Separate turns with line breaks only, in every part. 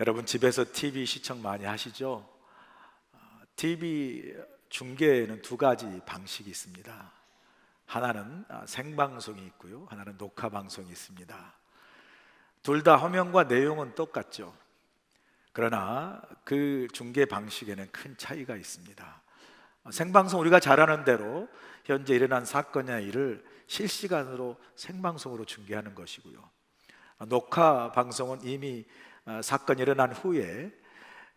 여러분 집에서 TV 시청 많이 하시죠? TV 중계에는 두 가지 방식이 있습니다. 하나는 생방송이 있고요, 하나는 녹화 방송이 있습니다. 둘 다 화면과 내용은 똑같죠. 그러나 그 중계 방식에는 큰 차이가 있습니다. 생방송, 우리가 잘 아는 대로 현재 일어난 사건이나 일을 실시간으로 생방송으로 중계하는 것이고요, 녹화 방송은 이미 사건이 일어난 후에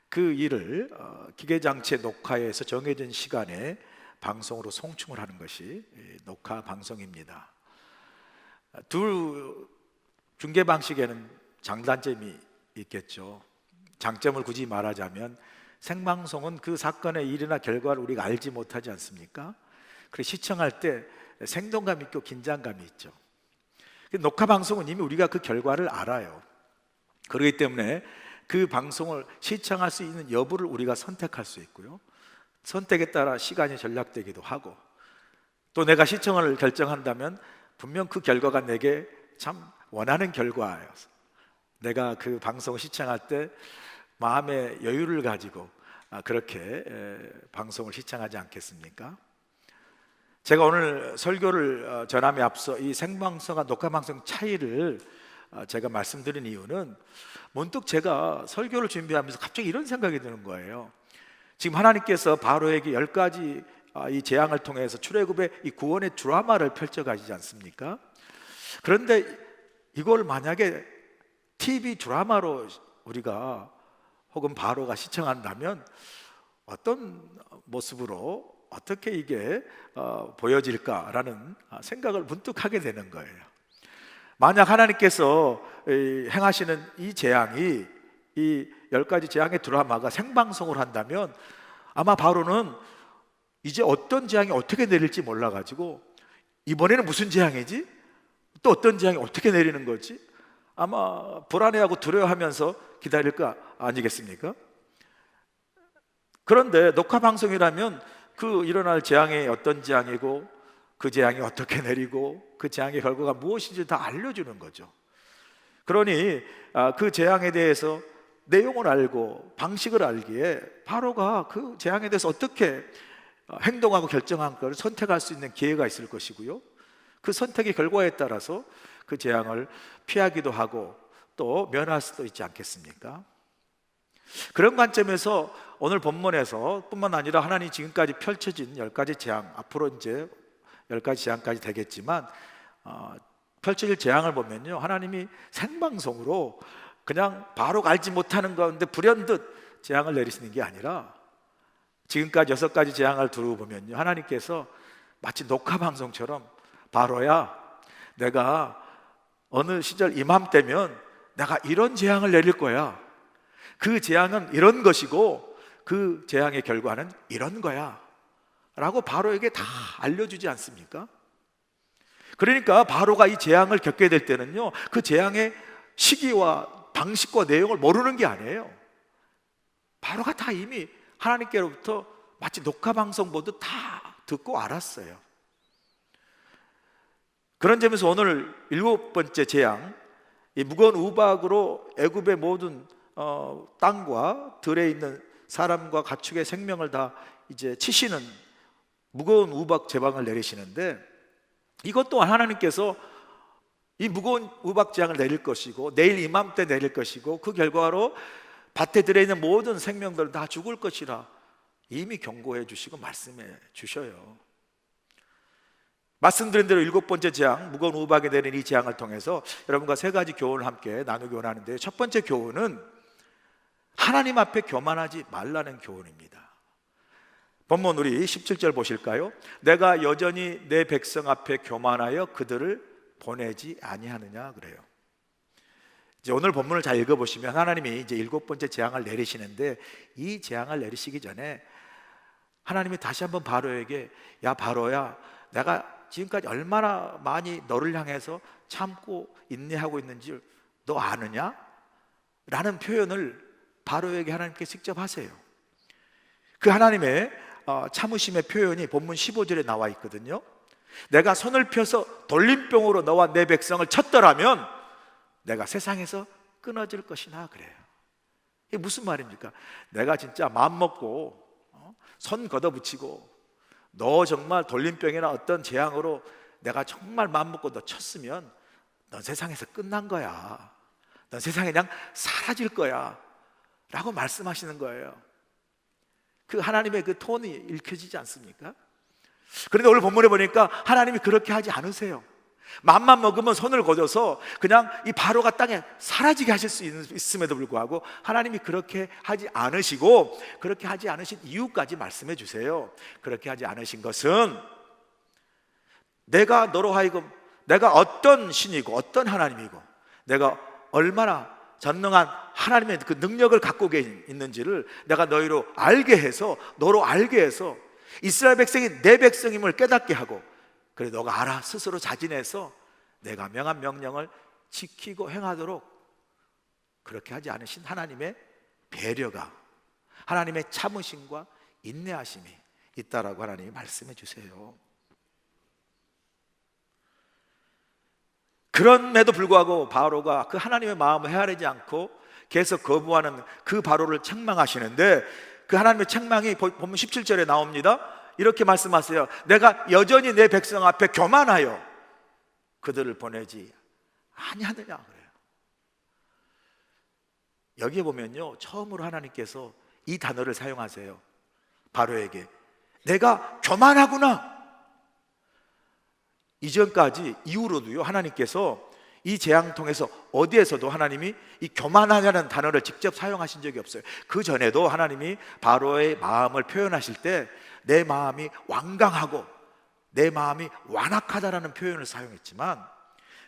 그 일을 기계장치에 녹화해서 정해진 시간에 방송으로 송충을 하는 것이 녹화 방송입니다. 두 중계 방식에는 장단점이 있겠죠. 장점을 굳이 말하자면 생방송은 그 사건의 일이나 결과를 우리가 알지 못하지 않습니까? 그래서 시청할 때 생동감 있고 긴장감이 있죠. 녹화 방송은 이미 우리가 그 결과를 알아요. 그렇기 때문에 그 방송을 시청할 수 있는 여부를 우리가 선택할 수 있고요, 선택에 따라 시간이 전락되기도 하고, 또 내가 시청을 결정한다면 분명 그 결과가 내게 참 원하는 결과여서 내가 그 방송을 시청할 때 마음의 여유를 가지고 그렇게 방송을 시청하지 않겠습니까? 제가 오늘 설교를 전함에 앞서 이 생방송과 녹화방송 차이를 제가 말씀드린 이유는, 문득 제가 설교를 준비하면서 갑자기 이런 생각이 드는 거예요. 지금 하나님께서 바로에게 10가지 이 재앙을 통해서 출애굽의 이 구원의 드라마를 펼쳐가시지 않습니까? 그런데 이걸 만약에 TV 드라마로 우리가 혹은 바로가 시청한다면 어떤 모습으로 어떻게 이게 보여질까라는 생각을 문득 하게 되는 거예요. 만약 하나님께서 행하시는 이 재앙이, 이 10가지 재앙의 드라마가 생방송을 한다면 아마 바로는 이제 어떤 재앙이 어떻게 내릴지 몰라가지고 이번에는 무슨 재앙이지? 또 어떤 재앙이 어떻게 내리는 거지? 아마 불안해하고 두려워하면서 기다릴 거 아니겠습니까? 그런데 녹화 방송이라면 그 일어날 재앙이 어떤 재앙이고 그 재앙이 어떻게 내리고 그 재앙의 결과가 무엇인지 다 알려주는 거죠. 그러니 그 재앙에 대해서 내용을 알고 방식을 알기에 바로가 그 재앙에 대해서 어떻게 행동하고 결정한 걸 선택할 수 있는 기회가 있을 것이고요, 그 선택의 결과에 따라서 그 재앙을 피하기도 하고 또 면할 수도 있지 않겠습니까? 그런 관점에서 오늘 본문에서 뿐만 아니라 하나님이 지금까지 펼쳐진 10가지 재앙, 앞으로 이제 10가지 재앙까지 되겠지만 펼쳐질 재앙을 보면요, 하나님이 생방송으로 그냥 바로 알지 못하는 가운데 불현듯 재앙을 내리시는 게 아니라 지금까지 6가지 재앙을 두고 보면요, 하나님께서 마치 녹화 방송처럼 바로야, 내가 어느 시절 이맘때면 내가 이런 재앙을 내릴 거야, 그 재앙은 이런 것이고 그 재앙의 결과는 이런 거야 라고 바로에게 다 알려주지 않습니까? 그러니까 바로가 이 재앙을 겪게 될 때는요, 그 재앙의 시기와 방식과 내용을 모르는 게 아니에요. 바로가 다 이미 하나님께로부터 마치 녹화 방송 보듯 다 듣고 알았어요. 그런 점에서 오늘 7번째 재앙, 이 무거운 우박으로 애굽의 모든 땅과 들에 있는 사람과 가축의 생명을 다 이제 치시는 무거운 우박 재앙을 내리시는데, 이것 또한 하나님께서 이 무거운 우박 재앙을 내릴 것이고 내일 이맘때 내릴 것이고 그 결과로 밭에 들어있는 모든 생명들은 다 죽을 것이라 이미 경고해 주시고 말씀해 주셔요. 말씀드린 대로 7번째 재앙, 무거운 우박에 내린 이 재앙을 통해서 여러분과 3가지 교훈을 함께 나누기 원하는데요, 첫 번째 교훈은 하나님 앞에 교만하지 말라는 교훈입니다. 본문 우리 17절 보실까요? 내가 여전히 내 백성 앞에 교만하여 그들을 보내지 아니하느냐 그래요. 이제 오늘 본문을 잘 읽어보시면 하나님이 이제 7번째 재앙을 내리시는데, 이 재앙을 내리시기 전에 하나님이 다시 한번 바로에게, 야 바로야, 내가 지금까지 얼마나 많이 너를 향해서 참고 인내하고 있는지 너 아느냐? 라는 표현을 바로에게 하나님께 직접 하세요. 그 하나님의 참으심의 표현이 본문 15절에 나와 있거든요. 내가 손을 펴서 돌림병으로 너와 내 백성을 쳤더라면 내가 세상에서 끊어질 것이나 그래요. 이게 무슨 말입니까? 내가 진짜 마음 먹고 손 걷어붙이고 너 정말 돌림병이나 어떤 재앙으로 내가 정말 마음 먹고 너 쳤으면 넌 세상에서 끝난 거야. 넌 세상에 그냥 사라질 거야 라고 말씀하시는 거예요. 그 하나님의 그 톤이 읽혀지지 않습니까? 그런데 오늘 본문에 보니까 하나님이 그렇게 하지 않으세요. 맘만 먹으면 손을 거둬서 그냥 이 바로가 땅에 사라지게 하실 수 있음에도 불구하고 하나님이 그렇게 하지 않으시고, 그렇게 하지 않으신 이유까지 말씀해 주세요. 그렇게 하지 않으신 것은 내가 너로 하여금 내가 어떤 신이고 어떤 하나님이고 내가 얼마나 전능한 하나님의 그 능력을 갖고 있는지를 내가 너희로 알게 해서, 너로 알게 해서 이스라엘 백성이 내 백성임을 깨닫게 하고, 그래 너가 알아 스스로 자진해서 내가 명한 명령을 지키고 행하도록, 그렇게 하지 않으신 하나님의 배려가, 하나님의 참으심과 인내하심이 있다라고 하나님이 말씀해 주세요. 그럼에도 불구하고 바로가 그 하나님의 마음을 헤아리지 않고 계속 거부하는 그 바로를 책망하시는데, 그 하나님의 책망이 보면 17절에 나옵니다. 이렇게 말씀하세요. 내가 여전히 내 백성 앞에 교만하여 그들을 보내지 아니하느냐 그래요. 여기에 보면요, 처음으로 하나님께서 이 단어를 사용하세요. 바로에게 내가 교만하구나. 이전까지 이후로도요, 하나님께서 이 재앙 통해서 어디에서도 하나님이 이 교만하냐는 단어를 직접 사용하신 적이 없어요. 그 전에도 하나님이 바로의 마음을 표현하실 때 내 마음이 완강하고 내 마음이 완악하다라는 표현을 사용했지만,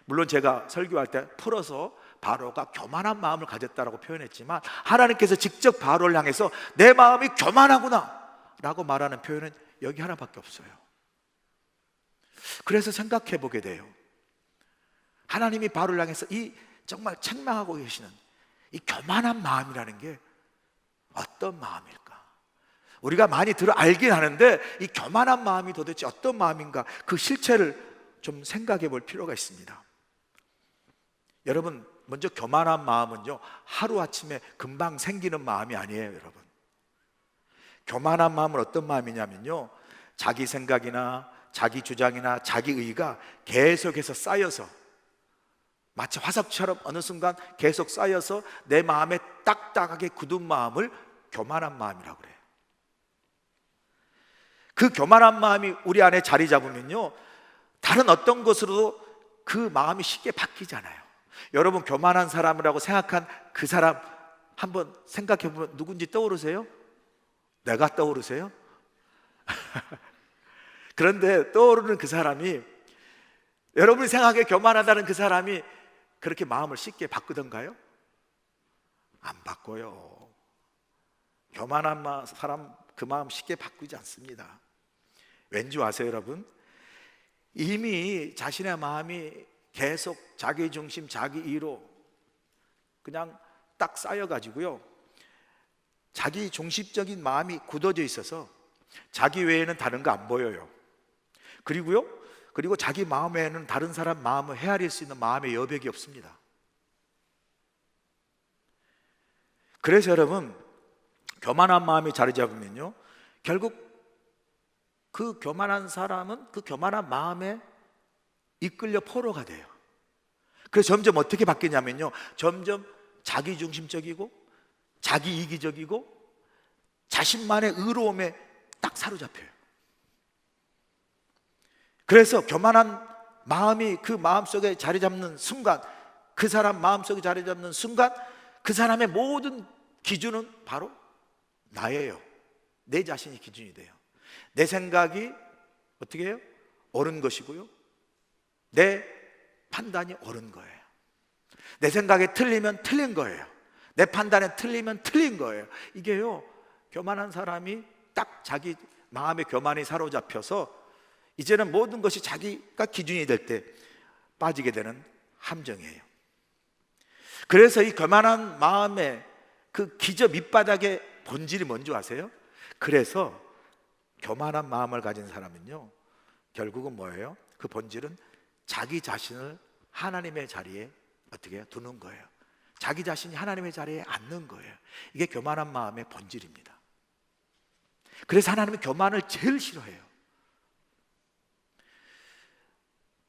물론 제가 설교할 때 풀어서 바로가 교만한 마음을 가졌다라고 표현했지만, 하나님께서 직접 바로를 향해서 내 마음이 교만하구나 라고 말하는 표현은 여기 하나밖에 없어요. 그래서 생각해 보게 돼요. 하나님이 바로를 향해서 이 정말 책망하고 계시는 이 교만한 마음이라는 게 어떤 마음일까? 우리가 많이 들어 알긴 하는데 이 교만한 마음이 도대체 어떤 마음인가, 그 실체를 좀 생각해 볼 필요가 있습니다. 여러분, 먼저 교만한 마음은요, 하루아침에 금방 생기는 마음이 아니에요. 여러분, 교만한 마음은 어떤 마음이냐면요, 자기 생각이나 자기 주장이나 자기 의가 계속해서 쌓여서, 마치 화석처럼 어느 순간 계속 쌓여서 내 마음에 딱딱하게 굳은 마음을 교만한 마음이라고 그래요. 그 교만한 마음이 우리 안에 자리 잡으면요, 다른 어떤 것으로도 그 마음이 쉽게 바뀌잖아요. 여러분, 교만한 사람이라고 생각한 그 사람 한번 생각해 보면 누군지 떠오르세요? 내가 떠오르세요? 그런데 떠오르는 그 사람이, 여러분이 생각하기에 교만하다는 그 사람이 그렇게 마음을 쉽게 바꾸던가요? 안 바꿔요. 교만한 사람 그 마음 쉽게 바꾸지 않습니다. 왠지 아세요, 여러분? 이미 자신의 마음이 계속 자기 중심, 자기 이로 그냥 딱 쌓여가지고요, 자기 중심적인 마음이 굳어져 있어서 자기 외에는 다른 거 안 보여요. 그리고 자기 마음에는 다른 사람 마음을 헤아릴 수 있는 마음의 여백이 없습니다. 그래서 여러분, 교만한 마음이 자리 잡으면요, 결국 그 교만한 사람은 그 교만한 마음에 이끌려 포로가 돼요. 그래서 점점 어떻게 바뀌냐면요, 점점 자기중심적이고 자기 이기적이고 자신만의 의로움에 딱 사로잡혀요. 그래서 교만한 마음이 그 마음속에 자리 잡는 순간, 그 사람 마음속에 자리 잡는 순간, 그 사람의 모든 기준은 바로 나예요. 내 자신이 기준이 돼요. 내 생각이 어떻게 해요? 옳은 것이고요, 내 판단이 옳은 거예요. 내 생각에 틀리면 틀린 거예요. 내 판단에 틀리면 틀린 거예요. 이게요, 교만한 사람이 딱 자기 마음의 교만이 사로잡혀서 이제는 모든 것이 자기가 기준이 될 때 빠지게 되는 함정이에요. 그래서 이 교만한 마음의 그 기저 밑바닥의 본질이 뭔지 아세요? 그래서 교만한 마음을 가진 사람은요, 결국은 뭐예요? 그 본질은 자기 자신을 하나님의 자리에 어떻게 두는 거예요. 자기 자신이 하나님의 자리에 앉는 거예요. 이게 교만한 마음의 본질입니다. 그래서 하나님은 교만을 제일 싫어해요.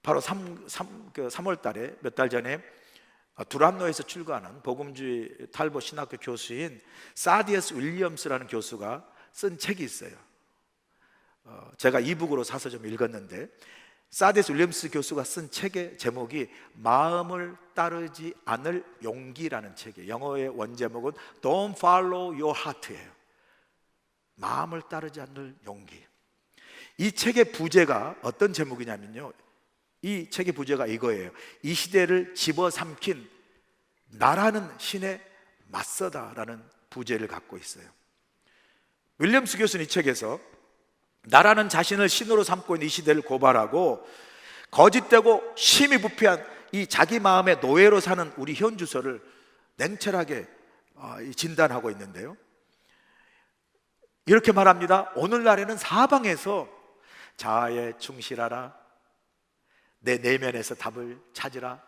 바로 3월 달에 몇 달 전에 두란노에서 출가하는 복음주의 탈보 신학교 교수인 사디어스 윌리엄스라는 교수가 쓴 책이 있어요. 제가 이북으로 사서 좀 읽었는데, 사디어스 윌리엄스 교수가 쓴 책의 제목이 마음을 따르지 않을 용기라는 책이에요. 영어의 원제목은 Don't follow your heart예요. 마음을 따르지 않을 용기. 이 책의 부제가 어떤 제목이냐면요, 이 책의 부제가 이거예요. 이 시대를 집어삼킨 나라는 신에 맞서다라는 부제를 갖고 있어요. 윌리엄스 교수는 이 책에서 나라는 자신을 신으로 삼고 있는 이 시대를 고발하고 거짓되고 심히 부패한 이 자기 마음의 노예로 사는 우리 현주소를 냉철하게 진단하고 있는데요, 이렇게 말합니다. 오늘날에는 사방에서 자아에 충실하라, 내 내면에서 답을 찾으라,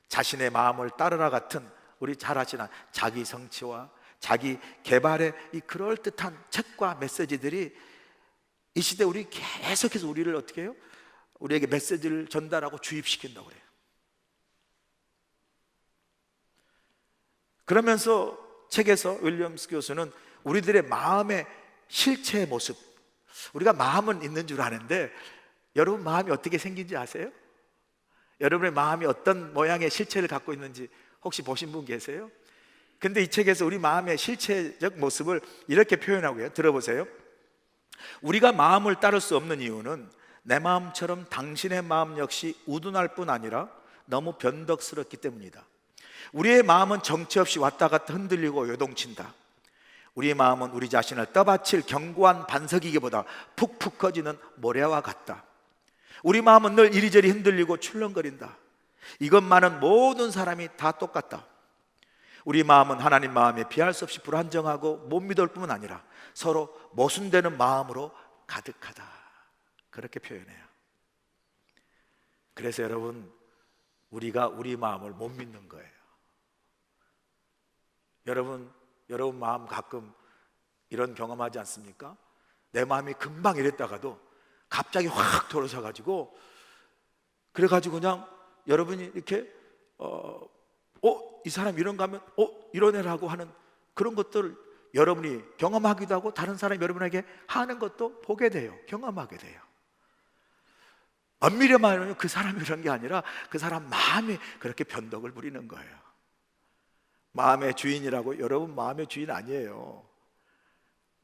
자신의 마음을 따르라 같은 우리 잘 아시는 자기 성취와 자기 개발의 이 그럴듯한 책과 메시지들이 이 시대 우리 계속해서 우리를 어떻게 해요? 우리에게 메시지를 전달하고 주입시킨다고 그래요. 그러면서 책에서 윌리엄스 교수는 우리들의 마음의 실체의 모습, 우리가 마음은 있는 줄 아는데 여러분 마음이 어떻게 생긴지 아세요? 여러분의 마음이 어떤 모양의 실체를 갖고 있는지 혹시 보신 분 계세요? 근데 이 책에서 우리 마음의 실체적 모습을 이렇게 표현하고요, 들어보세요. 우리가 마음을 따를 수 없는 이유는 내 마음처럼 당신의 마음 역시 우둔할 뿐 아니라 너무 변덕스럽기 때문이다. 우리의 마음은 정체 없이 왔다 갔다 흔들리고 요동친다. 우리의 마음은 우리 자신을 떠받칠 견고한 반석이기보다 푹푹 커지는 모래와 같다. 우리 마음은 늘 이리저리 흔들리고 출렁거린다. 이것만은 모든 사람이 다 똑같다. 우리 마음은 하나님 마음에 비할 수 없이 불안정하고 못 믿을 뿐만 아니라 서로 모순되는 마음으로 가득하다. 그렇게 표현해요. 그래서 여러분, 우리가 우리 마음을 못 믿는 거예요. 여러분 마음 가끔 이런 경험하지 않습니까? 내 마음이 금방 이랬다가도 갑자기 확 돌아서가지고, 그래가지고 그냥 여러분이 이렇게 이 사람 이런가 하면 이런 애라고 하는 그런 것들을 여러분이 경험하기도 하고 다른 사람이 여러분에게 하는 것도 보게 돼요. 경험하게 돼요. 엄밀히 말하면 그 사람이 그런 게 아니라 그 사람 마음이 그렇게 변덕을 부리는 거예요. 마음의 주인이라고, 여러분 마음의 주인 아니에요.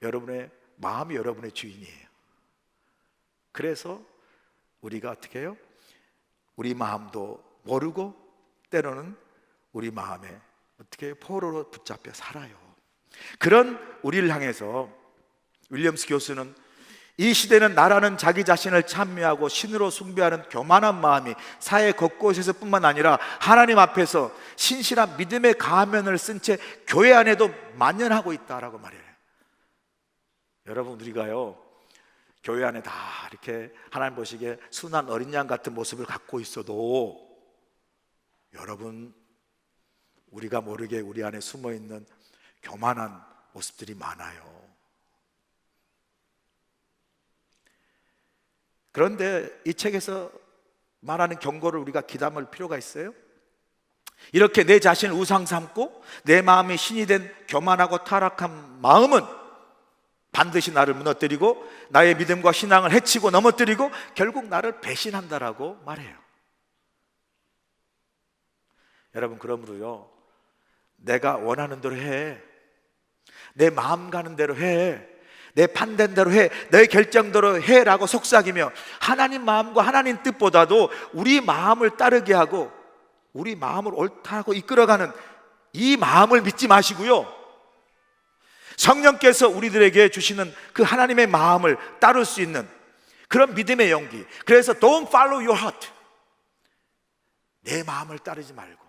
여러분의 마음이 여러분의 주인이에요. 그래서 우리가 어떻게 해요? 우리 마음도 모르고 때로는 우리 마음에 어떻게 포로로 붙잡혀 살아요. 그런 우리를 향해서 윌리엄스 교수는 이 시대는 나라는 자기 자신을 찬미하고 신으로 숭배하는 교만한 마음이 사회 곳곳에서 뿐만 아니라 하나님 앞에서 신실한 믿음의 가면을 쓴 채 교회 안에도 만연하고 있다라고 말해요. 여러분, 우리가요 교회 안에 다 이렇게 하나님 보시기에 순한 어린 양 같은 모습을 갖고 있어도 여러분, 우리가 모르게 우리 안에 숨어있는 교만한 모습들이 많아요. 그런데 이 책에서 말하는 경고를 우리가 귀담을 필요가 있어요. 이렇게 내 자신을 우상 삼고 내 마음이 신이 된 교만하고 타락한 마음은 반드시 나를 무너뜨리고 나의 믿음과 신앙을 해치고 넘어뜨리고 결국 나를 배신한다라고 말해요. 여러분, 그러므로요, 내가 원하는 대로 해, 내 마음 가는 대로 해, 내 판단 대로 해, 내 결정대로 해라고 속삭이며 하나님 마음과 하나님 뜻보다도 우리 마음을 따르게 하고 우리 마음을 옳다고 이끌어가는 이 마음을 믿지 마시고요, 성령께서 우리들에게 주시는 그 하나님의 마음을 따를 수 있는 그런 믿음의 용기. 그래서 Don't follow your heart, 내 마음을 따르지 말고,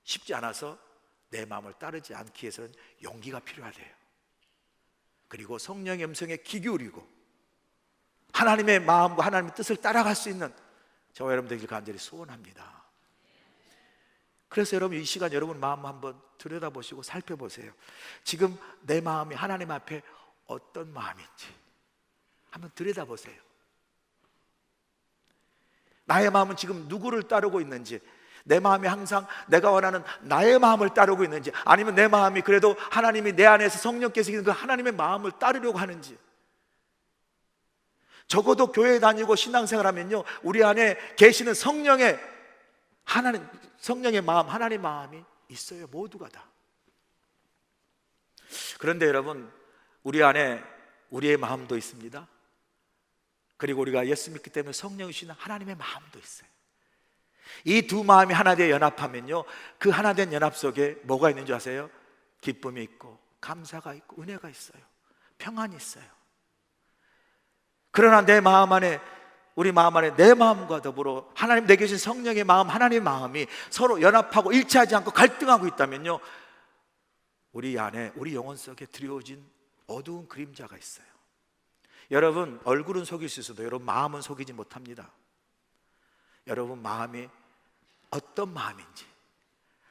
쉽지 않아서 내 마음을 따르지 않기 위해서는 용기가 필요하대요. 그리고 성령의 음성에 귀 기울이고 하나님의 마음과 하나님의 뜻을 따라갈 수 있는 저와 여러분들에게 간절히 소원합니다. 그래서 여러분 이 시간 여러분 마음 한번 들여다보시고 살펴보세요. 지금 내 마음이 하나님 앞에 어떤 마음인지 한번 들여다보세요. 나의 마음은 지금 누구를 따르고 있는지, 내 마음이 항상 내가 원하는 나의 마음을 따르고 있는지, 아니면 내 마음이 그래도 하나님이 내 안에서 성령께서 있는 그 하나님의 마음을 따르려고 하는지. 적어도 교회 다니고 신앙생활하면요, 우리 안에 계시는 성령의 마음, 하나님의 마음이 있어요. 모두가 다. 그런데 여러분, 우리 안에 우리의 마음도 있습니다. 그리고 우리가 예수 믿기 때문에 성령이 주시는 하나님의 마음도 있어요. 이 두 마음이 하나 되어 연합하면요, 그 하나 된 연합 속에 뭐가 있는 줄 아세요? 기쁨이 있고 감사가 있고 은혜가 있어요. 평안이 있어요. 그러나 내 마음 안에, 우리 마음 안에 내 마음과 더불어 하나님 내게 주신 성령의 마음, 하나님의 마음이 서로 연합하고 일치하지 않고 갈등하고 있다면요, 우리 안에, 우리 영혼 속에 들여오진 어두운 그림자가 있어요. 여러분, 얼굴은 속일 수 있어도 여러분 마음은 속이지 못합니다. 여러분 마음이 어떤 마음인지,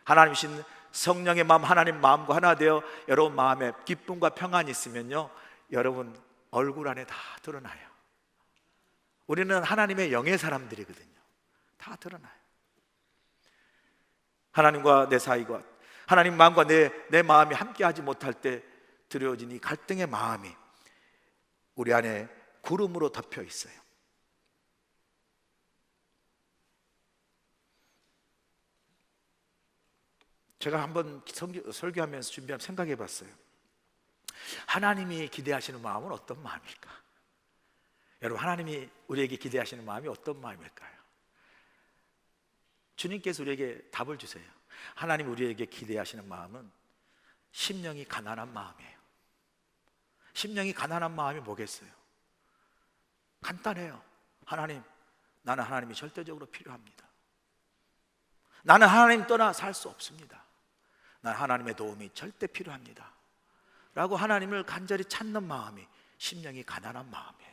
하나님 주신 성령의 마음, 하나님 마음과 하나 되어 여러분 마음에 기쁨과 평안이 있으면요, 여러분 얼굴 안에 다 드러나요. 우리는 하나님의 영의 사람들이거든요. 다 드러나요. 하나님과 내 사이가, 하나님 마음과 내 마음이 함께하지 못할 때 들여오진 이 갈등의 마음이 우리 안에 구름으로 덮여 있어요. 제가 한번 설교하면서 준비하면 생각해 봤어요. 하나님이 기대하시는 마음은 어떤 마음일까? 여러분, 하나님이 우리에게 기대하시는 마음이 어떤 마음일까요? 주님께서 우리에게 답을 주세요. 하나님 우리에게 기대하시는 마음은 심령이 가난한 마음이에요. 심령이 가난한 마음이 뭐겠어요? 간단해요. 하나님, 나는 하나님이 절대적으로 필요합니다. 나는 하나님 떠나 살 수 없습니다. 난 하나님의 도움이 절대 필요합니다 라고 하나님을 간절히 찾는 마음이 심령이 가난한 마음이에요.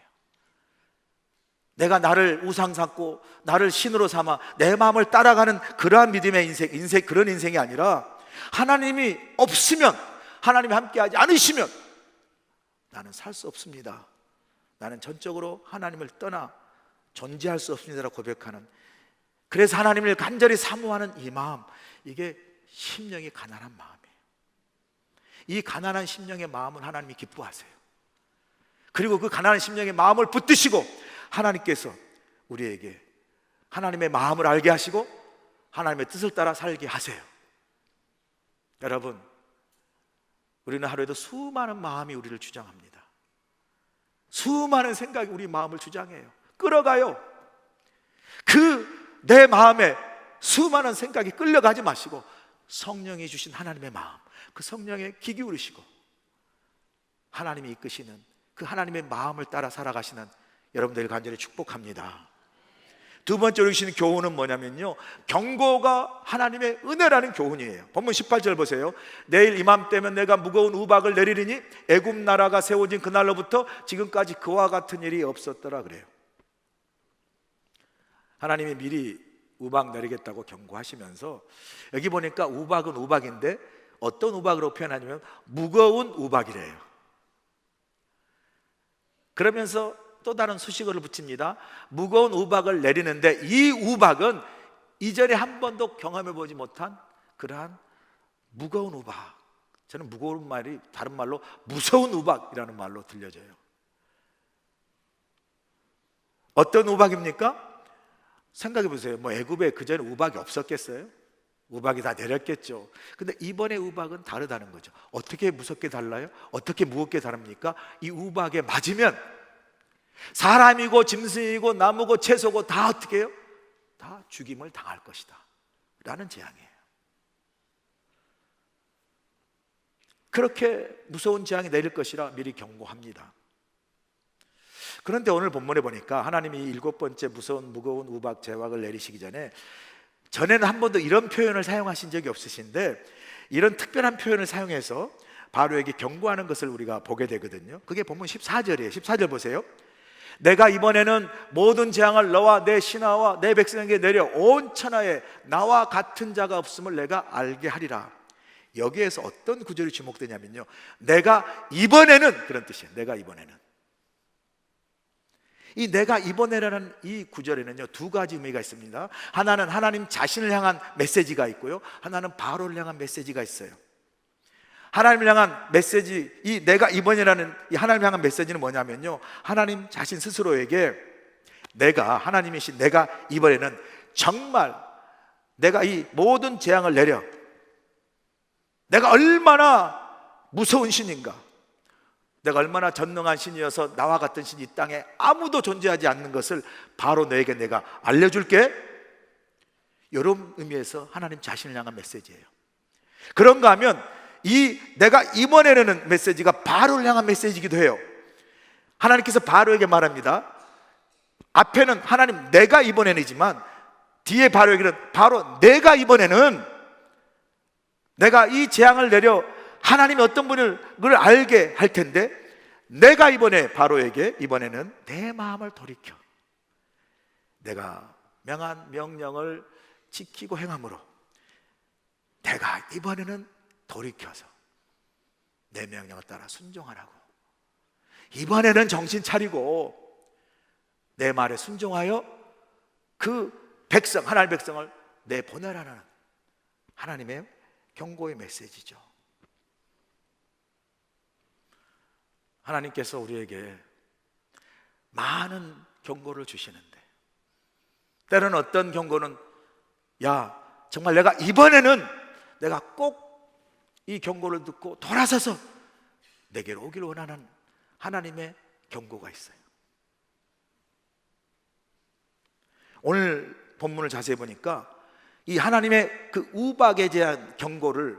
내가 나를 우상 삼고 나를 신으로 삼아 내 마음을 따라가는 그러한 믿음의 인생, 그런 인생이 아니라 하나님이 없으면, 하나님이 함께하지 않으시면 나는 살 수 없습니다. 나는 전적으로 하나님을 떠나 존재할 수 없습니다라고 고백하는, 그래서 하나님을 간절히 사모하는 이 마음, 이게 심령이 가난한 마음이에요. 이 가난한 심령의 마음은 하나님이 기뻐하세요. 그리고 그 가난한 심령의 마음을 붙드시고 하나님께서 우리에게 하나님의 마음을 알게 하시고 하나님의 뜻을 따라 살게 하세요. 여러분, 우리는 하루에도 수많은 마음이 우리를 주장합니다. 수많은 생각이 우리 마음을 주장해요. 끌어가요. 내 마음에 수많은 생각이 끌려가지 마시고 성령이 주신 하나님의 마음, 그 성령에 귀 기울이시고 하나님이 이끄시는 그 하나님의 마음을 따라 살아가시는 여러분들을 간절히 축복합니다. 두 번째로 주시는 교훈은 뭐냐면요, 경고가 하나님의 은혜라는 교훈이에요. 본문 18절 보세요. 내일 이맘때면 내가 무거운 우박을 내리리니 애굽 나라가 세워진 그날로부터 지금까지 그와 같은 일이 없었더라 그래요. 하나님이 미리 우박 내리겠다고 경고하시면서, 여기 보니까 우박은 우박인데 어떤 우박으로 표현하냐면 무거운 우박이래요. 그러면서 또 다른 수식어를 붙입니다. 무거운 우박을 내리는데 이 우박은 이전에 한 번도 경험해 보지 못한 그러한 무거운 우박. 저는 무거운 말이 다른 말로 무서운 우박이라는 말로 들려져요. 어떤 우박입니까? 생각해 보세요. 애굽에 그전에 우박이 없었겠어요? 우박이 다 내렸겠죠. 근데 이번에 우박은 다르다는 거죠. 어떻게 무섭게 달라요? 어떻게 무겁게 다릅니까? 이 우박에 맞으면 사람이고 짐승이고 나무고 채소고 다 어떻게 해요? 다 죽임을 당할 것이다 라는 재앙이에요. 그렇게 무서운 재앙이 내릴 것이라 미리 경고합니다. 그런데 오늘 본문에 보니까 하나님이 7번째 무거운 우박 제왕을 내리시기 전에는 한 번도 이런 표현을 사용하신 적이 없으신데, 이런 특별한 표현을 사용해서 바로에게 경고하는 것을 우리가 보게 되거든요. 그게 본문 14절이에요. 14절 보세요. 내가 이번에는 모든 재앙을 너와 내 신하와 내 백성에게 내려 온 천하에 나와 같은 자가 없음을 내가 알게 하리라. 여기에서 어떤 구절이 주목되냐면요, 내가 이번에는, 그런 뜻이에요. 내가 이번에는. 이 내가 이번에라는 이 구절에는요, 두 가지 의미가 있습니다. 하나는 하나님 자신을 향한 메시지가 있고요, 하나는 바로를 향한 메시지가 있어요. 하나님을 향한 메시지, 이 내가 이번이라는 이 하나님을 향한 메시지는 뭐냐면요, 하나님 자신 스스로에게 내가, 하나님이신 내가 이번에는 정말 내가 이 모든 재앙을 내려, 내가 얼마나 무서운 신인가, 내가 얼마나 전능한 신이어서 나와 같은 신이 이 땅에 아무도 존재하지 않는 것을 바로 너에게 내가 알려줄게. 이런 의미에서 하나님 자신을 향한 메시지예요. 그런가 하면 이 내가 이번에는 메시지가 바로를 향한 메시지이기도 해요. 하나님께서 바로에게 말합니다. 앞에는 하나님 내가 이번에는이지만 뒤에 바로에게는 바로 내가 이번에는 내가 이 재앙을 내려 하나님이 어떤 분을 알게 할 텐데, 내가 이번에 바로에게 이번에는 내 마음을 돌이켜 내가 명한 명령을 지키고 행함으로 내가 이번에는 돌이켜서 내 명령을 따라 순종하라고, 이번에는 정신 차리고 내 말에 순종하여 그 백성, 하나님의 백성을 내보내라는 하나님의 경고의 메시지죠. 하나님께서 우리에게 많은 경고를 주시는데, 때로는 어떤 경고는 야, 정말 내가 이번에는 내가 꼭 이 경고를 듣고 돌아서서 내게로 오길 원하는 하나님의 경고가 있어요. 오늘 본문을 자세히 보니까 이 하나님의 그 우박에 대한 경고를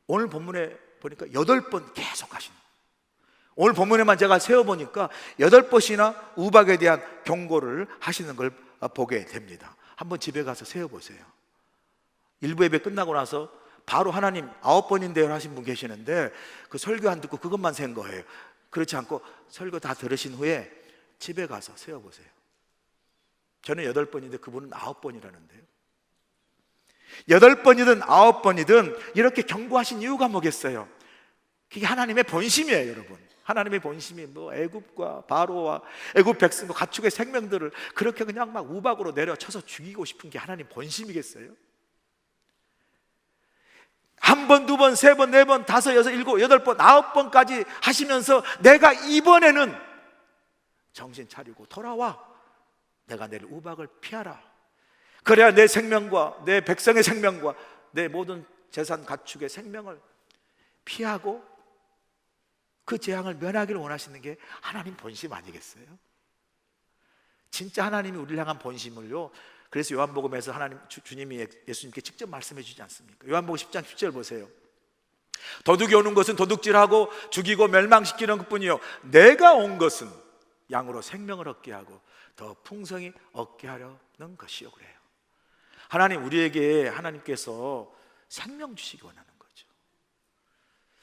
오늘 본문에 보니까 8번 계속 하시는, 오늘 본문에만 제가 세어보니까 8번이나 우박에 대한 경고를 하시는 걸 보게 됩니다. 한번 집에 가서 세어보세요. 일부 예배 끝나고 나서 바로 하나님 9번인데요 하신 분 계시는데, 그 설교 안 듣고 그것만 센 거예요. 그렇지 않고 설교 다 들으신 후에 집에 가서 세어보세요. 저는 8번인데 그분은 9번이라는데요. 8번이든 9번이든 이렇게 경고하신 이유가 뭐겠어요? 그게 하나님의 본심이에요, 여러분. 하나님의 본심이 뭐 애굽과 바로와 애굽 백성과 가축의 생명들을 그렇게 그냥 막 우박으로 내려쳐서 죽이고 싶은 게 하나님 본심이겠어요? 한 번, 두 번, 세 번, 네 번, 다섯, 여섯, 일곱, 여덟 번, 9번까지 하시면서 내가 이번에는 정신 차리고 돌아와, 내가 내릴 우박을 피하라. 그래야 내 생명과 내 백성의 생명과 내 모든 재산 가축의 생명을 피하고 그 재앙을 면하기를 원하시는 게 하나님 본심 아니겠어요? 진짜 하나님이 우리를 향한 본심을요, 그래서 요한복음에서 하나님 주님이 예수님께 직접 말씀해 주지 않습니까? 요한복음 10장 10절 보세요. 도둑이 오는 것은 도둑질하고 죽이고 멸망시키는 것뿐이요, 내가 온 것은 양으로 생명을 얻게 하고 더 풍성히 얻게 하려는 것이요. 그래요. 하나님, 우리에게 하나님께서 생명 주시기 원하는 거죠.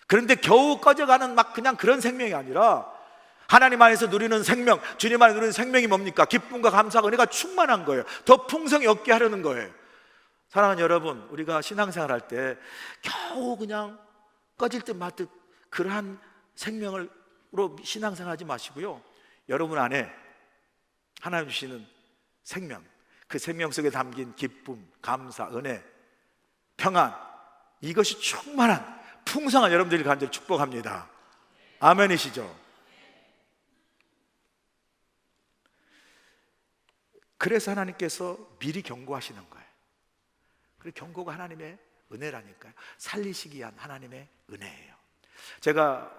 그런데 겨우 꺼져가는 막 그냥 그런 생명이 아니라 하나님 안에서 누리는 생명, 주님 안에 누리는 생명이 뭡니까? 기쁨과 감사가 은혜가 충만한 거예요. 더 풍성히 얻게 하려는 거예요. 사랑하는 여러분, 우리가 신앙생활 할 때 겨우 그냥 꺼질 듯 말 듯 그러한 생명으로 신앙생활 하지 마시고요, 여러분 안에 하나님 주시는 생명, 그 생명 속에 담긴 기쁨, 감사, 은혜, 평안, 이것이 충만한 풍성한 여러분들이 간절히 축복합니다. 아멘이시죠? 그래서 하나님께서 미리 경고하시는 거예요. 그리고 경고가 하나님의 은혜라니까요. 살리시기 위한 하나님의 은혜예요. 제가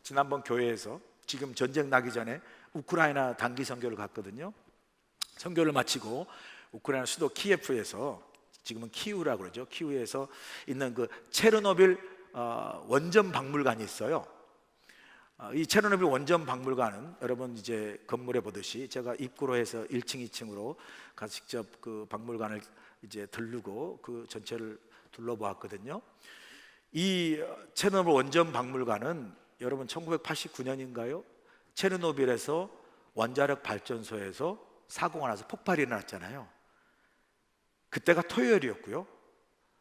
지난번 교회에서 지금 전쟁 나기 전에 우크라이나 단기 선교를 갔거든요. 선교를 마치고 우크라이나 수도 키예프에서, 지금은 키우라고 그러죠, 키우에서 있는 그 체르노빌 원전 박물관이 있어요. 이 체르노빌 원전 박물관은 여러분 이제 건물에 보듯이 제가 입구로 해서 1층, 2층으로 가서 직접 그 박물관을 이제 들르고 그 전체를 둘러보았거든요. 이 체르노빌 원전 박물관은 여러분 1989년인가요? 체르노빌에서 원자력 발전소에서 사고가 나서 폭발이 일어났잖아요. 그때가 토요일이었고요.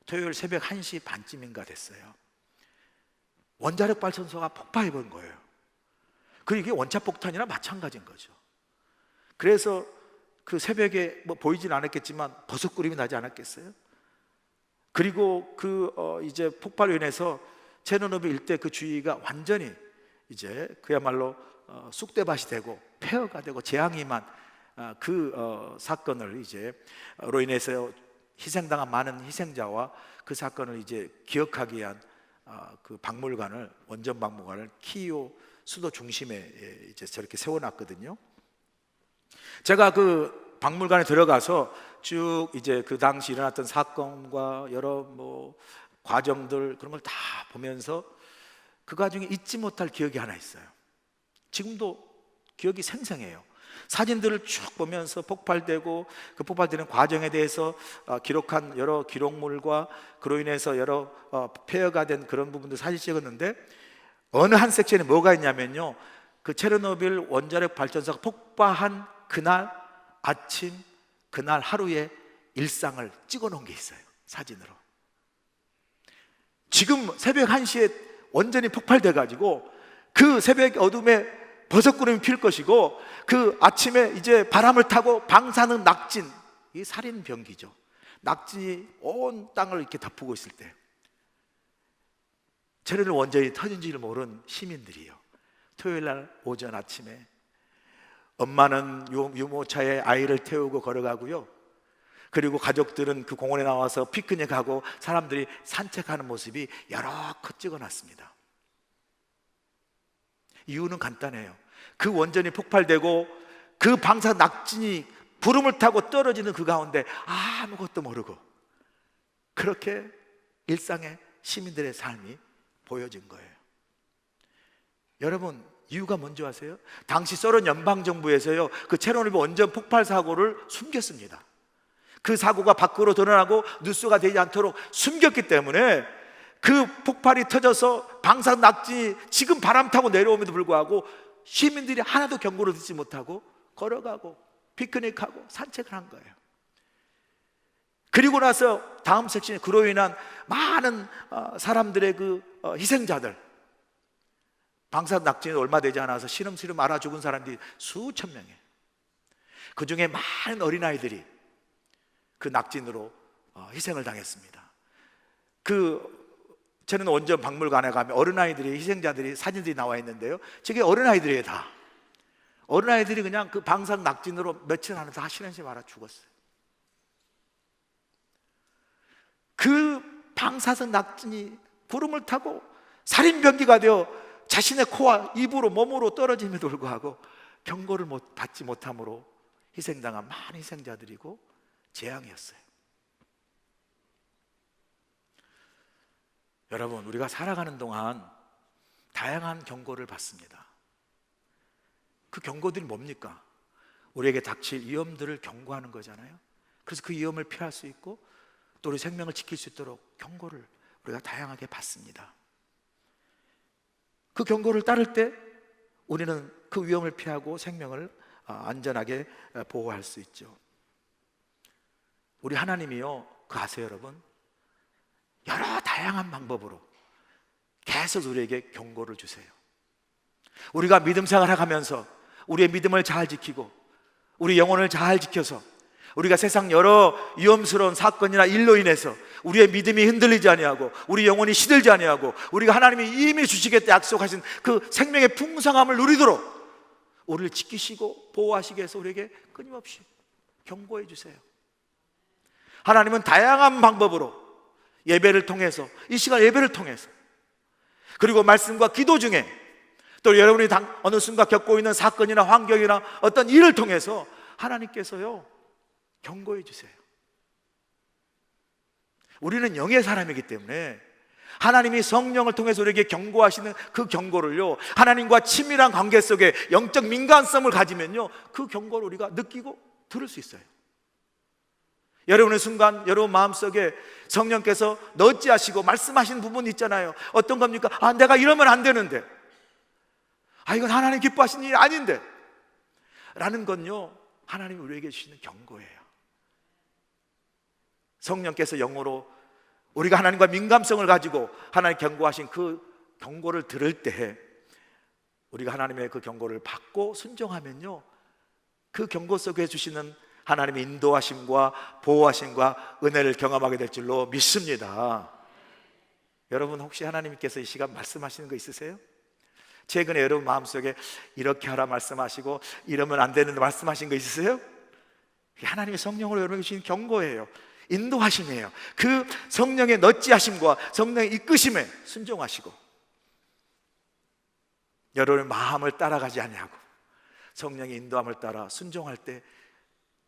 토요일 새벽 1시 반쯤인가 됐어요. 원자력 발전소가 폭발해 본 거예요. 그리고 이게 원자폭탄이나 마찬가지인 거죠. 그래서 그 새벽에 뭐 보이진 않았겠지만 버섯구름이 나지 않았겠어요? 그리고 이제 폭발로 인해서 체르노빌 일대 그 주위가 완전히 이제 그야말로 쑥대밭이 되고 폐허가 되고 재앙이 임한 사건을 로 인해서 희생당한 많은 희생자와 그 사건을 이제 기억하기 위한 그 박물관을, 원전 박물관을 키이우 수도 중심에 이제 저렇게 세워놨거든요. 제가 그 박물관에 들어가서 쭉 이제 그 당시 일어났던 사건과 여러 뭐 과정들 그런 걸 다 보면서 그 과정에 잊지 못할 기억이 하나 있어요. 지금도 기억이 생생해요. 사진들을 쭉 보면서 폭발되고 그 폭발되는 과정에 대해서 기록한 여러 기록물과 그로 인해서 여러 폐허가 된 그런 부분들 사진 찍었는데, 어느 한 섹션에 뭐가 있냐면요, 그 체르노빌 원자력 발전소가 폭발한 그날 아침, 그날 하루의 일상을 찍어 놓은 게 있어요, 사진으로. 지금 새벽 1시에 원전이 폭발돼 가지고 그 새벽 어둠에 버섯구름이 필 것이고 그 아침에 이제 바람을 타고 방사능 낙진, 이 살인 병기죠. 낙진이 온 땅을 이렇게 덮고 있을 때 체르노빌 원전이 터진지를 모르는 시민들이요, 토요일 날 오전 아침에 엄마는 유모차에 아이를 태우고 걸어가고요, 그리고 가족들은 그 공원에 나와서 피크닉하고 사람들이 산책하는 모습이 여러컷 찍어놨습니다. 이유는 간단해요. 그 원전이 폭발되고 그 방사 낙진이 구름을 타고 떨어지는 그 가운데 아무것도 모르고 그렇게 일상의 시민들의 삶이 보여진 거예요. 여러분, 이유가 뭔지 아세요? 당시 소련 연방정부에서요, 그 체르노빌 원전 폭발 사고를 숨겼습니다. 그 사고가 밖으로 드러나고 뉴스가 되지 않도록 숨겼기 때문에 그 폭발이 터져서 방사능 낙진이 지금 바람 타고 내려옴에도 불구하고 시민들이 하나도 경고를 듣지 못하고 걸어가고 피크닉하고 산책을 한 거예요. 그리고 나서 다음 섹션에 그로 인한 많은 사람들의 희생자들, 방사능 낙진이 얼마 되지 않아서 시름시름 앓아 죽은 사람들이 수천 명이에요. 그 중에 많은 어린아이들이 그 낙진으로 희생을 당했습니다. 저는 원전 박물관에 가면 어린아이들이, 희생자들이 사진들이 나와 있는데요, 저게 어린아이들이에요. 다 어린아이들이 그냥 그 방사능 낙진으로 며칠 안에 다 시름시름 앓아 죽었어요. 그 방사능 낙진이 구름을 타고 살인병기가 되어 자신의 코와 입으로 몸으로 떨어짐에도 불구하고 경고를 받지 못함으로 희생당한 많은 희생자들이고 재앙이었어요. 여러분, 우리가 살아가는 동안 다양한 경고를 받습니다. 그 경고들이 뭡니까? 우리에게 닥칠 위험들을 경고하는 거잖아요. 그래서 그 위험을 피할 수 있고 또 우리 생명을 지킬 수 있도록 경고를 우리가 다양하게 받습니다. 그 경고를 따를 때 우리는 그 위험을 피하고 생명을 안전하게 보호할 수 있죠. 우리 하나님이요, 그거 아세요 여러분? 여러 다양한 방법으로 계속 우리에게 경고를 주세요. 우리가 믿음 생활을 하면서 우리의 믿음을 잘 지키고 우리 영혼을 잘 지켜서 우리가 세상 여러 위험스러운 사건이나 일로 인해서 우리의 믿음이 흔들리지 아니하고 우리 영혼이 시들지 아니하고 우리가 하나님이 이미 주시겠다 약속하신 그 생명의 풍성함을 누리도록 우리를 지키시고 보호하시기 위해서 우리에게 끊임없이 경고해 주세요. 하나님은 다양한 방법으로 예배를 통해서, 이 시간 예배를 통해서, 그리고 말씀과 기도 중에, 또 여러분이 어느 순간 겪고 있는 사건이나 환경이나 어떤 일을 통해서 하나님께서요 경고해 주세요. 우리는 영의 사람이기 때문에 하나님이 성령을 통해서 우리에게 경고하시는 그 경고를요, 하나님과 친밀한 관계 속에 영적 민감성을 가지면요 그 경고를 우리가 느끼고 들을 수 있어요. 여러분의 순간 여러분 마음속에 성령께서 너찌하시고 말씀하시는 부분이 있잖아요. 어떤 겁니까? 내가 이러면 안 되는데, 이건 하나님 기뻐하시는 일이 아닌데, 라는 건요, 하나님이 우리에게 주시는 경고예요. 성령께서 영으로 우리가 하나님과 민감성을 가지고 하나님 경고하신 그 경고를 들을 때 우리가 하나님의 그 경고를 받고 순종하면요, 그 경고 속에 주시는 하나님의 인도하심과 보호하심과 은혜를 경험하게 될 줄로 믿습니다. 여러분, 혹시 하나님께서 이 시간 말씀하시는 거 있으세요? 최근에 여러분 마음속에 이렇게 하라 말씀하시고 이러면 안 되는데 말씀하신 거 있으세요? 하나님의 성령으로 여러분에게 주신 경고예요. 인도하심이에요. 그 성령의 너찌하심과 성령의 이끄심에 순종하시고 여러분의 마음을 따라가지 아니하고 성령의 인도함을 따라 순종할 때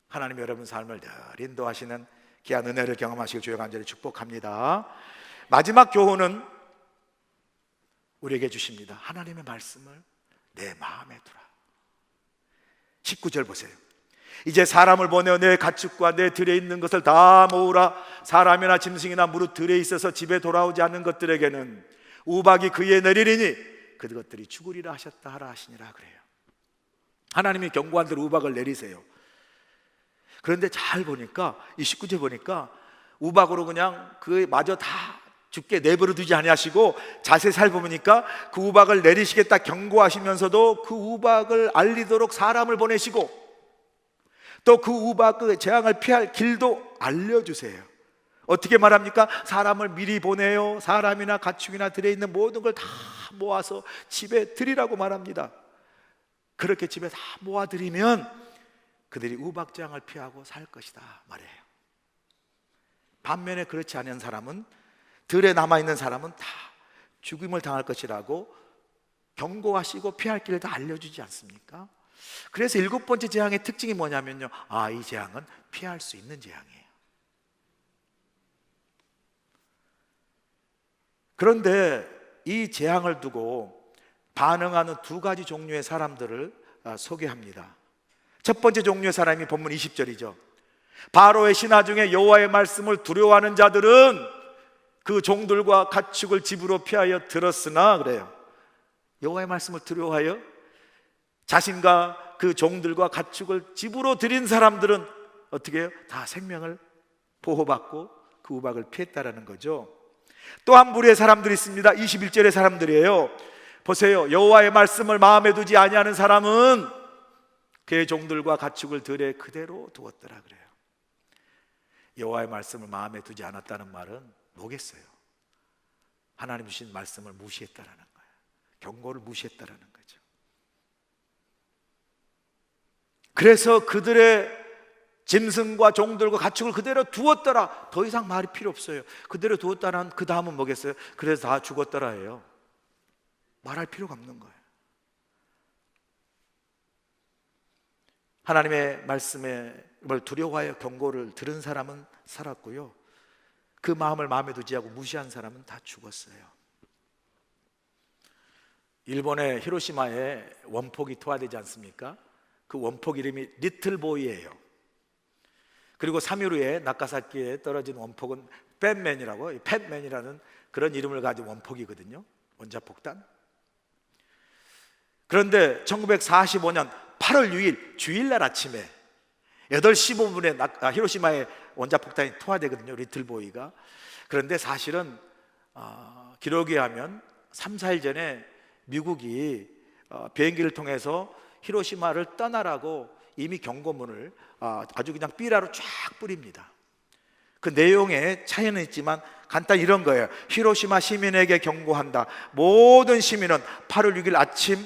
하나님 여러분 삶을 늘 인도하시는 귀한 은혜를 경험하시길 주여 간절히 축복합니다. 마지막 교훈은 우리에게 주십니다. 하나님의 말씀을 내 마음에 두라. 19절 보세요. 이제 사람을 보내어 내 가축과 내 들에 있는 것을 다 모으라. 사람이나 짐승이나 무릇 들에 있어서 집에 돌아오지 않는 것들에게는 우박이 그에 내리리니 그것들이 죽으리라 하셨다 하라 하시니라 그래요. 하나님이 경고한 대로 우박을 내리세요. 그런데 잘 보니까 이 19절 보니까 우박으로 그냥 그마저 다 죽게 내버려 두지 아니하시고 자세히 살펴보니까 그 우박을 내리시겠다 경고하시면서도 그 우박을 알리도록 사람을 보내시고 또 그 우박 그 재앙을 피할 길도 알려주세요. 어떻게 말합니까? 사람을 미리 보내요. 사람이나 가축이나 들에 있는 모든 걸 다 모아서 집에 들이라고 말합니다. 그렇게 집에 다 모아들이면 그들이 우박 재앙을 피하고 살 것이다 말이에요. 반면에 그렇지 않은 사람은, 들에 남아있는 사람은 다 죽임을 당할 것이라고 경고하시고 피할 길을 다 알려주지 않습니까? 그래서 7번째 재앙의 특징이 뭐냐면요, 이 재앙은 피할 수 있는 재앙이에요. 그런데 이 재앙을 두고 반응하는 두 가지 종류의 사람들을 소개합니다. 첫 번째 종류의 사람이 본문 20절이죠. 바로의 신하 중에 여호와의 말씀을 두려워하는 자들은 그 종들과 가축을 집으로 피하여 들었으나 그래요. 여호와의 말씀을 두려워하여 자신과 그 종들과 가축을 집으로 들인 사람들은 어떻게 해요? 다 생명을 보호받고 그 우박을 피했다라는 거죠. 또 한 부류의 사람들이 있습니다. 21절의 사람들이에요. 보세요. 여호와의 말씀을 마음에 두지 아니하는 사람은 그의 종들과 가축을 들에 그대로 두었더라 그래요. 여호와의 말씀을 마음에 두지 않았다는 말은 뭐겠어요? 하나님 주신 말씀을 무시했다라는 거예요. 경고를 무시했다라는 거죠. 그래서 그들의 짐승과 종들과 가축을 그대로 두었더라. 더 이상 말이 필요 없어요. 그대로 두었다는 그 다음은 뭐겠어요? 그래서 다 죽었더라예요. 말할 필요가 없는 거예요. 하나님의 말씀을 두려워하여 경고를 들은 사람은 살았고요, 그 마음을 마음에 두지 않고 무시한 사람은 다 죽었어요. 일본의 히로시마에 원폭이 투하되지 않습니까? 그 원폭 이름이 리틀보이예요. 그리고 3일 후에 나카사키에 떨어진 원폭은 팻맨이라고, 팻맨이라는 그런 이름을 가진 원폭이거든요. 원자폭탄. 그런데 1945년 8월 6일 주일날 아침에 8시 15분에 히로시마에 원자폭탄이 투하되거든요, 리틀보이가. 그런데 사실은 기록에 의하면 3, 4일 전에 미국이 비행기를 통해서 히로시마를 떠나라고 이미 경고문을 아주 그냥 삐라로 쫙 뿌립니다. 그 내용에 차이는 있지만 간단히 이런 거예요. 히로시마 시민에게 경고한다. 모든 시민은 8월 6일 아침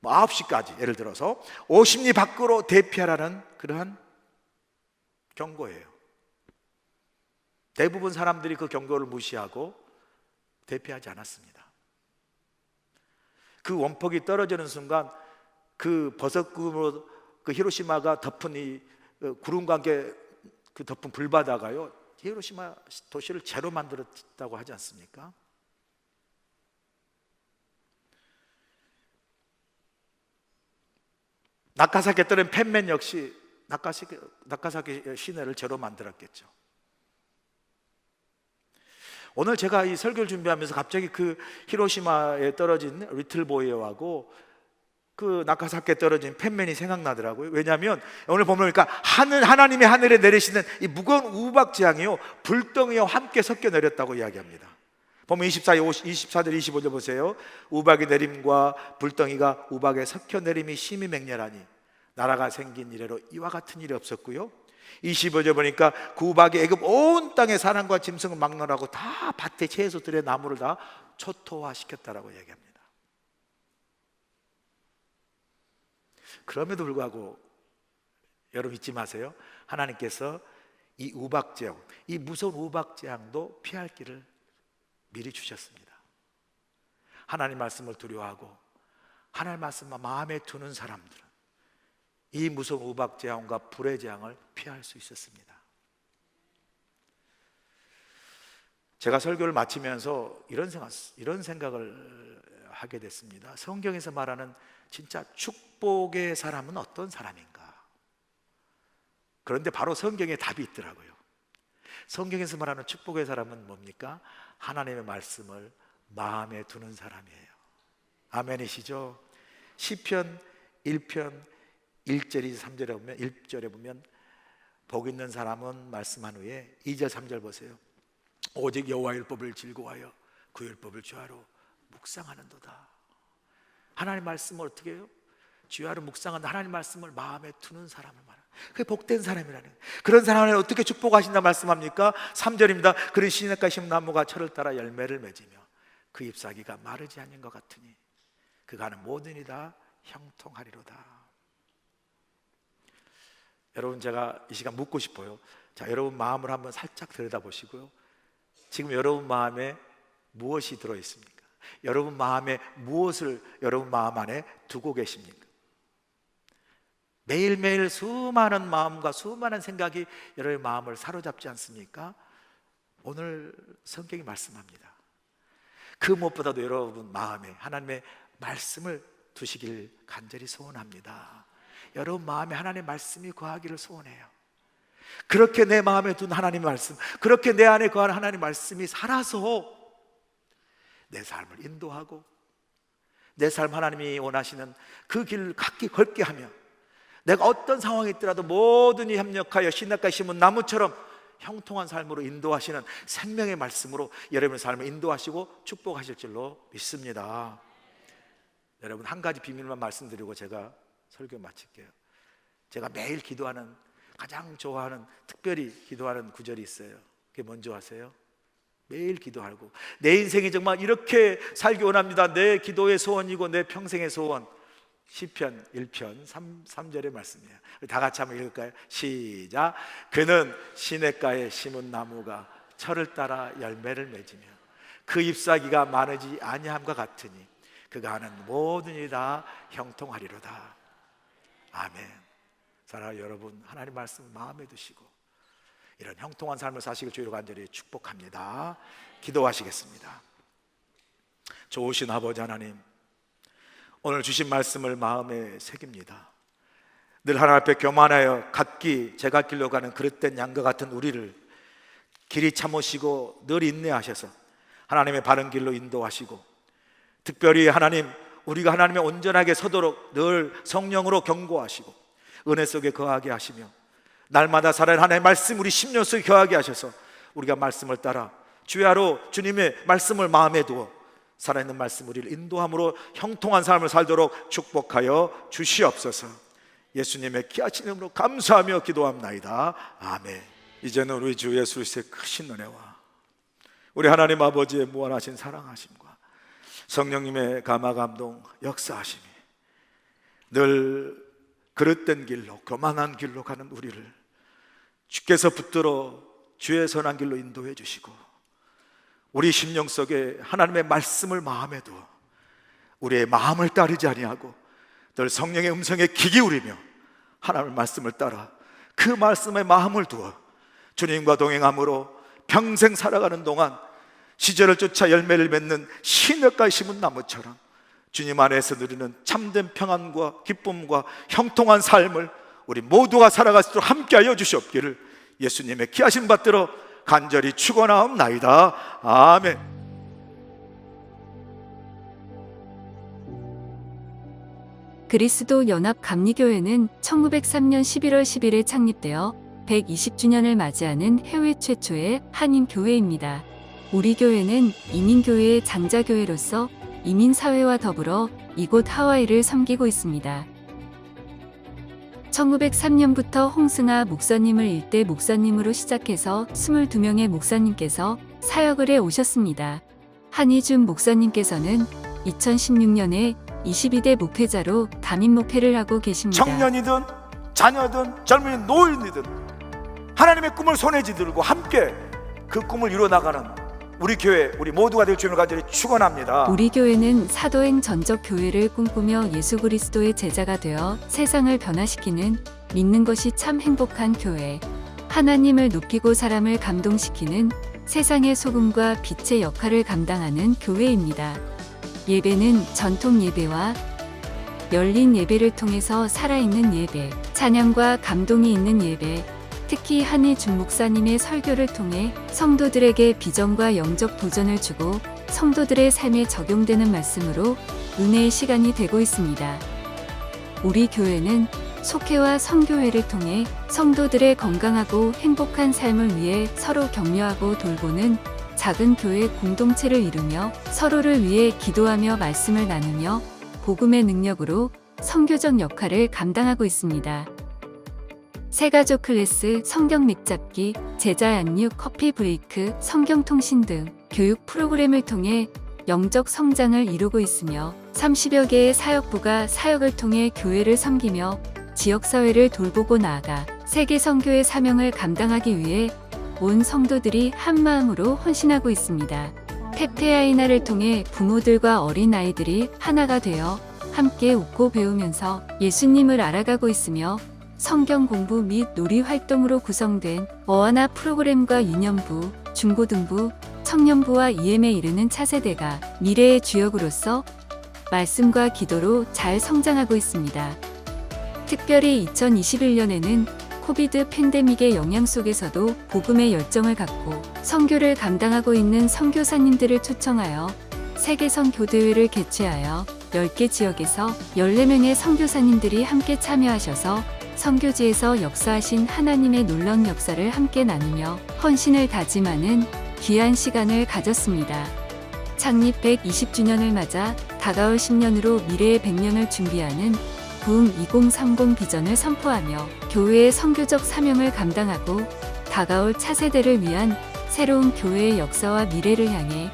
9시까지 예를 들어서 50리 밖으로 대피하라는 그러한 경고예요. 대부분 사람들이 그 경고를 무시하고 대피하지 않았습니다. 그 원폭이 떨어지는 순간 그 버섯구름으로 그 히로시마가 덮은 이 구름과 함께 그 덮은 불바다가요, 히로시마 도시를 재로 만들었다고 하지 않습니까? 나카사키에 떨어진 팻맨 역시 나카사키 시내를 재로 만들었겠죠. 오늘 제가 이 설교를 준비하면서 갑자기 그 히로시마에 떨어진 리틀보이하고 그 낙하산께 떨어진 팬맨이 생각나더라고요. 왜냐하면 오늘 보면 그러니까 하나님의 하늘에 내리시는 이 무거운 우박재앙이요 불덩이와 함께 섞여 내렸다고 이야기합니다. 보면 24절 25절 보세요. 우박의 내림과 불덩이가 우박에 섞여 내림이 심히 맹렬하니 나라가 생긴 이래로 이와 같은 일이 없었고요. 25절 보니까 그 우박이 애굽 온 땅의 사람과 짐승을 막론하고 다 밭의 채소들의 나무를 다 초토화시켰다라고 얘기합니다. 그럼에도 불구하고 여러분 잊지 마세요. 하나님께서 이 우박재앙, 이 무서운 우박재앙도 피할 길을 미리 주셨습니다. 하나님 말씀을 두려워하고 하나님 말씀만 마음에 두는 사람들은 이 무서운 우박재앙과 불의 재앙을 피할 수 있었습니다. 제가 설교를 마치면서 이런 생각을 하게 됐습니다. 성경에서 말하는 진짜 축복의 사람은 어떤 사람인가? 그런데 바로 성경에 답이 있더라고요. 성경에서 말하는 축복의 사람은 뭡니까? 하나님의 말씀을 마음에 두는 사람이에요. 아멘이시죠? 시편 1편 1절이 3절에 보면 1절에 보면 복 있는 사람은 말씀한 후에 2절 3절 보세요. 오직 여호와 율법을 즐거워하여 그 율법을 주야로 묵상하는도다. 하나님 말씀을 어떻게 해요? 주야로 묵상하는 하나님 말씀을 마음에 두는 사람을 말합니다. 그게 복된 사람이라는 거예요. 그런 사람을 어떻게 축복하신다 말씀합니까? 3절입니다. 그런 시냇가에 심은 나무가 철을 따라 열매를 맺으며 그 잎사귀가 마르지 않는 것 같으니 그가 하는 모든 일이 다 형통하리로다. 여러분 제가 이 시간 묻고 싶어요. 자, 여러분 마음을 한번 살짝 들여다보시고요. 지금 여러분 마음에 무엇이 들어있습니까? 여러분 마음에 무엇을 여러분 마음 안에 두고 계십니까? 매일매일 수많은 마음과 수많은 생각이 여러분의 마음을 사로잡지 않습니까? 오늘 성경이 말씀합니다. 그 무엇보다도 여러분 마음에 하나님의 말씀을 두시길 간절히 소원합니다. 여러분 마음에 하나님의 말씀이 거하기를 소원해요. 그렇게 내 마음에 둔 하나님의 말씀, 그렇게 내 안에 거하는 하나님의 말씀이 살아서 내 삶을 인도하고 내 삶 하나님이 원하시는 그 길을 걷게 하며 내가 어떤 상황에 있더라도 모든이 협력하여 시냇가에 심은 나무처럼 형통한 삶으로 인도하시는 생명의 말씀으로 여러분의 삶을 인도하시고 축복하실 줄로 믿습니다. 여러분 한 가지 비밀만 말씀드리고 제가 설교 마칠게요. 제가 매일 기도하는 가장 좋아하는 특별히 기도하는 구절이 있어요. 그게 뭔지 아세요? 매일 기도하고 내 인생이 정말 이렇게 살기 원합니다. 내 기도의 소원이고 내 평생의 소원. 시편 1편 3절의 말씀이에요. 다 같이 한번 읽을까요? 시작. 그는 시냇가에 심은 나무가 철을 따라 열매를 맺으며 그 잎사귀가 마르지 아니함과 같으니 그가 하는 모든 일이 다 형통하리로다. 아멘. 사랑하는 여러분, 하나님 말씀을 마음에 두시고 이런 형통한 삶을 사시길 주의로 간절히 축복합니다. 기도하시겠습니다. 좋으신 아버지 하나님, 오늘 주신 말씀을 마음에 새깁니다. 늘 하나님 앞에 교만하여 갓기 제갓길로 가는 그릇된 양과 같은 우리를 길이 참으시고 늘 인내하셔서 하나님의 바른 길로 인도하시고, 특별히 하나님, 우리가 하나님의 온전하게 서도록 늘 성령으로 경고하시고 은혜 속에 거하게 하시며 날마다 살아가는 하나님의 말씀 우리 심령 속에 거하게 하셔서 우리가 말씀을 따라 주야로 주님의 말씀을 마음에 두어 살아있는 말씀 우리를 인도함으로 형통한 삶을 살도록 축복하여 주시옵소서. 예수님의 귀하신 이름으로 감사하며 기도합나이다. 아멘. 이제는 우리 주 예수 그리스도의 크신 은혜와 우리 하나님 아버지의 무한하신 사랑하심과 성령님의 감화감동 역사하심이 늘 그릇된 길로 교만한 길로 가는 우리를 주께서 붙들어 주의 선한 길로 인도해 주시고 우리 심령 속에 하나님의 말씀을 마음에 두어 우리의 마음을 따르지 아니하고 늘 성령의 음성에 귀 기울이며 하나님의 말씀을 따라 그 말씀에 마음을 두어 주님과 동행함으로 평생 살아가는 동안 시절을 쫓아 열매를 맺는 시냇가에 심은 나무처럼 주님 안에서 누리는 참된 평안과 기쁨과 형통한 삶을 우리 모두가 살아갈 수 있도록 함께하여 주시옵기를 예수님의 귀하신 받들어 간절히 축원하옵나이다. 아멘.
그리스도 연합 감리교회는 1903년 11월 10일에 창립되어 120주년을 맞이하는 해외 최초의 한인 교회입니다. 우리 교회는 이민교회의 장자교회로서 이민사회와 더불어 이곳 하와이를 섬기고 있습니다. 1903년부터 홍승아 목사님을 일대 목사님으로 시작해서 22명의 목사님께서 사역을 해 오셨습니다. 한희준 목사님께서는 2016년에 22대 목회자로 담임 목회를 하고 계십니다.
청년이든 자녀든 젊은 노인이든 하나님의 꿈을 손에 쥐들고 함께 그 꿈을 이루어나가는 우리 교회, 우리 모두가 될 주님을 간절히 축원합니다.
우리 교회는 사도행 전적 교회를 꿈꾸며 예수 그리스도의 제자가 되어 세상을 변화시키는 믿는 것이 참 행복한 교회, 하나님을 높이고 사람을 감동시키는 세상의 소금과 빛의 역할을 감당하는 교회입니다. 예배는 전통 예배와 열린 예배를 통해서 살아있는 예배, 찬양과 감동이 있는 예배, 특히 한희준 목사님의 설교를 통해 성도들에게 비전과 영적 도전을 주고 성도들의 삶에 적용되는 말씀으로 은혜의 시간이 되고 있습니다. 우리 교회는 속회와 선교회를 통해 성도들의 건강하고 행복한 삶을 위해 서로 격려하고 돌보는 작은 교회 공동체를 이루며 서로를 위해 기도하며 말씀을 나누며 복음의 능력으로 선교적 역할을 감당하고 있습니다. 새가족 클래스, 성경 맥잡기, 제자 양육, 커피 브레이크, 성경 통신 등 교육 프로그램을 통해 영적 성장을 이루고 있으며 30여 개의 사역부가 사역을 통해 교회를 섬기며 지역사회를 돌보고 나아가 세계 선교의 사명을 감당하기 위해 온 성도들이 한마음으로 헌신하고 있습니다. 페페아이나를 통해 부모들과 어린아이들이 하나가 되어 함께 웃고 배우면서 예수님을 알아가고 있으며 성경 공부 및 놀이 활동으로 구성된 어하나 프로그램과 유년부, 중고등부, 청년부와 EM에 이르는 차세대가 미래의 주역으로서 말씀과 기도로 잘 성장하고 있습니다. 특별히 2021년에는 코비드 팬데믹의 영향 속에서도 복음의 열정을 갖고 선교를 감당하고 있는 선교사님들을 초청하여 세계 선교대회를 개최하여 10개 지역에서 14명의 선교사님들이 함께 참여하셔서 선교지에서 역사하신 하나님의 놀라운 역사를 함께 나누며 헌신을 다짐하는 귀한 시간을 가졌습니다. 창립 120주년을 맞아 다가올 10년으로 미래의 100년을 준비하는 부흥 2030 비전을 선포하며 교회의 선교적 사명을 감당하고 다가올 차세대를 위한 새로운 교회의 역사와 미래를 향해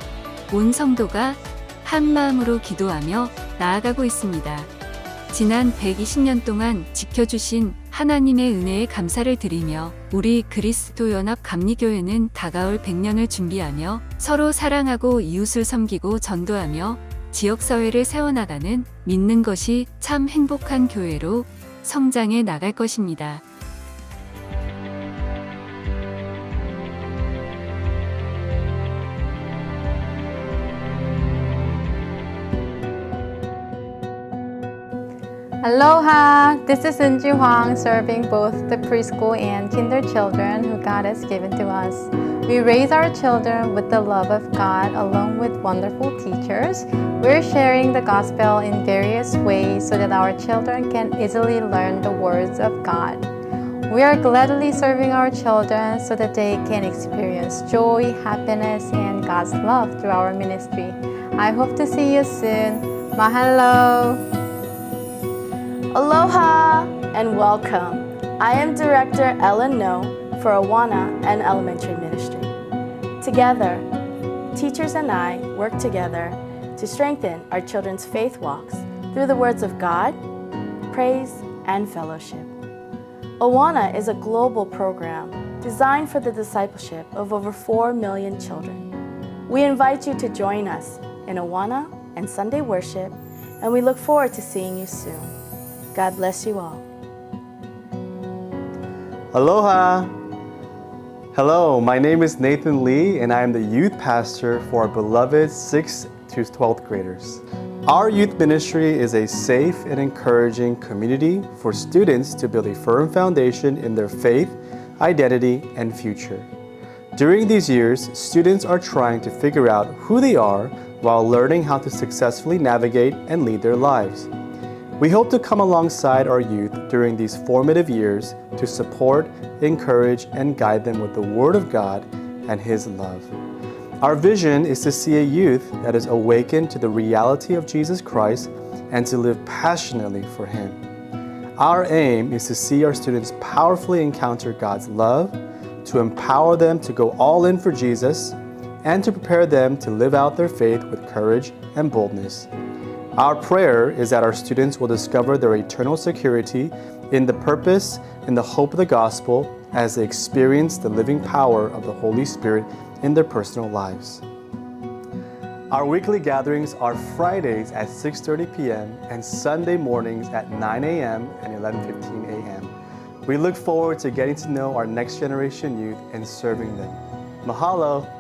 온 성도가 한 마음으로 기도하며 나아가고 있습니다. 지난 120년 동안 지켜주신 하나님의 은혜에 감사를 드리며 우리 그리스도 연합 감리교회는 다가올 100년을 준비하며 서로 사랑하고 이웃을 섬기고 전도하며 지역사회를 세워나가는 믿는 것이 참 행복한 교회로 성장해 나갈 것입니다.
Aloha! This is Eunju Hwang, serving both the preschool and kinder children who God has given to us. We raise our children with the love of God along with wonderful teachers. We're sharing the gospel in various ways so that our children can easily learn the words of God. We are gladly serving our children so that they can experience joy, happiness, and God's love through our ministry. I hope to see you soon. Mahalo!
Aloha and welcome. I am Director Ellen No for Awana and Elementary Ministry. Together, teachers and I work together to strengthen our children's faith walks through the words of God, praise, and fellowship. Awana is a global program designed for the discipleship of over 4 million children. We invite you to join us in Awana and Sunday worship, and we look forward to seeing you soon. God bless you all.
Aloha! Hello, my name is Nathan Lee, and I am the youth pastor for our beloved 6th to 12th graders. Our youth ministry is a safe and encouraging community for students to build a firm foundation in their faith, identity, and future. During these years, students are trying to figure out who they are while learning how to successfully navigate and lead their lives. We hope to come alongside our youth during these formative years to support, encourage, and guide them with the Word of God and His love. Our vision is to see a youth that is awakened to the reality of Jesus Christ and to live passionately for Him. Our aim is to see our students powerfully encounter God's love, to empower them to go all in for Jesus, and to prepare them to live out their faith with courage and boldness. Our prayer is that our students will discover their eternal security in the purpose and the hope of the gospel as they experience the living power of the Holy Spirit in their personal lives. Our weekly gatherings are Fridays at 6:30 p.m. and Sunday mornings at 9 a.m. and 11:15 a.m. We look forward to getting to know our next generation youth and serving them. Mahalo!